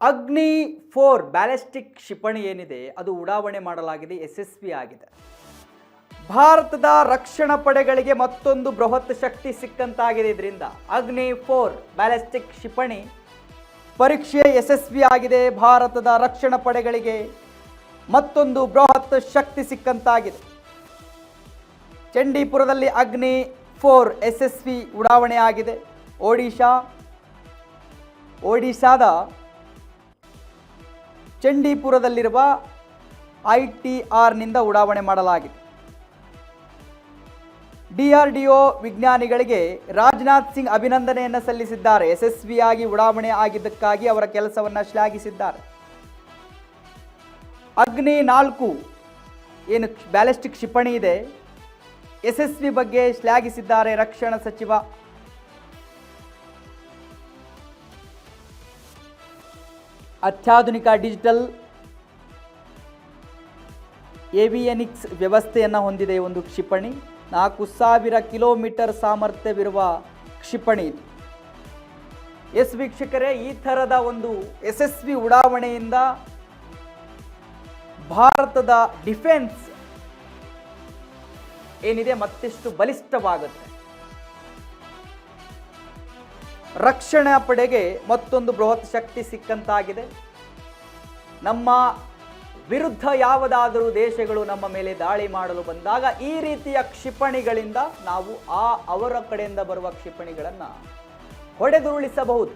ಅಗ್ನಿ-4 ballistic ಕ್ಷಿಪಣಿ ಏನಿದೆ ಅದು ಉಡಾವಣೆ ಮಾಡಲಾಗಿದೆ, ಯಶಸ್ವಿಯಾಗಿದೆ. ಭಾರತದ ರಕ್ಷಣಾ ಪಡೆಗಳಿಗೆ ಮತ್ತೊಂದು ಬೃಹತ್ ಶಕ್ತಿ ಸಿಕ್ಕಂತಾಗಿದೆ. ಇದರಿಂದ ಅಗ್ನಿ-4 ಬ್ಯಾಲಿಸ್ಟಿಕ್ ಕ್ಷಿಪಣಿ ಪರೀಕ್ಷೆ ಯಶಸ್ವಿಯಾಗಿದೆ. ಭಾರತದ ರಕ್ಷಣಾ ಪಡೆಗಳಿಗೆ ಮತ್ತೊಂದು ಬೃಹತ್ ಶಕ್ತಿ ಸಿಕ್ಕಂತಾಗಿದೆ. ಚಂಡೀಪುರದಲ್ಲಿ ಅಗ್ನಿ-4 ಯಶಸ್ವಿ ಉಡಾವಣೆ ಆಗಿದೆ. ಒಡಿಶಾದ ಚಂಡೀಪುರದಲ್ಲಿರುವ ITRನಿಂದ ಉಡಾವಣೆ ಮಾಡಲಾಗಿದೆ. DRDO ವಿಜ್ಞಾನಿಗಳಿಗೆ ರಾಜನಾಥ್ ಸಿಂಗ್ ಅಭಿನಂದನೆಯನ್ನು ಸಲ್ಲಿಸಿದ್ದಾರೆ. ಯಶಸ್ವಿಯಾಗಿ ಉಡಾವಣೆ ಆಗಿದ್ದಕ್ಕಾಗಿ ಅವರ ಕೆಲಸವನ್ನು ಶ್ಲಾಘಿಸಿದ್ದಾರೆ. ಅಗ್ನಿ-4 ಏನು ಬ್ಯಾಲಿಸ್ಟಿಕ್ ಕ್ಷಿಪಣಿ ಇದೆ, ಯಶಸ್ವಿ ಬಗ್ಗೆ ಶ್ಲಾಘಿಸಿದ್ದಾರೆ ರಕ್ಷಣಾ ಸಚಿವ. ಅತ್ಯಾಧುನಿಕ ಡಿಜಿಟಲ್ ಏವಿಯನಿಕ್ಸ್ ವ್ಯವಸ್ಥೆಯನ್ನು ಹೊಂದಿದೆ ಒಂದು ಕ್ಷಿಪಣಿ. 4000 ಕಿಲೋಮೀಟರ್ ಸಾಮರ್ಥ್ಯವಿರುವ ಕ್ಷಿಪಣಿ ಇದು. ಎಸ್ ವೀಕ್ಷಕರೇ, ಈ ಥರದ ಒಂದು ಯಶಸ್ವಿ ಉಡಾವಣೆಯಿಂದ ಭಾರತದ ಡಿಫೆನ್ಸ್ ಏನಿದೆ ಮತ್ತಷ್ಟು ಬಲಿಷ್ಠವಾಗುತ್ತೆ. ರಕ್ಷಣಾ ಪಡೆಗೆ ಮತ್ತೊಂದು ಬೃಹತ್ ಶಕ್ತಿ ಸಿಕ್ಕಂತಾಗಿದೆ. ನಮ್ಮ ವಿರುದ್ಧ ಯಾವುದಾದರೂ ದೇಶಗಳು ನಮ್ಮ ಮೇಲೆ ದಾಳಿ ಮಾಡಲು ಬಂದಾಗ ಈ ರೀತಿಯ ಕ್ಷಿಪಣಿಗಳಿಂದ ನಾವು ಅವರ ಕಡೆಯಿಂದ ಬರುವ ಕ್ಷಿಪಣಿಗಳನ್ನು ಹೊಡೆದುರುಳಿಸಬಹುದು.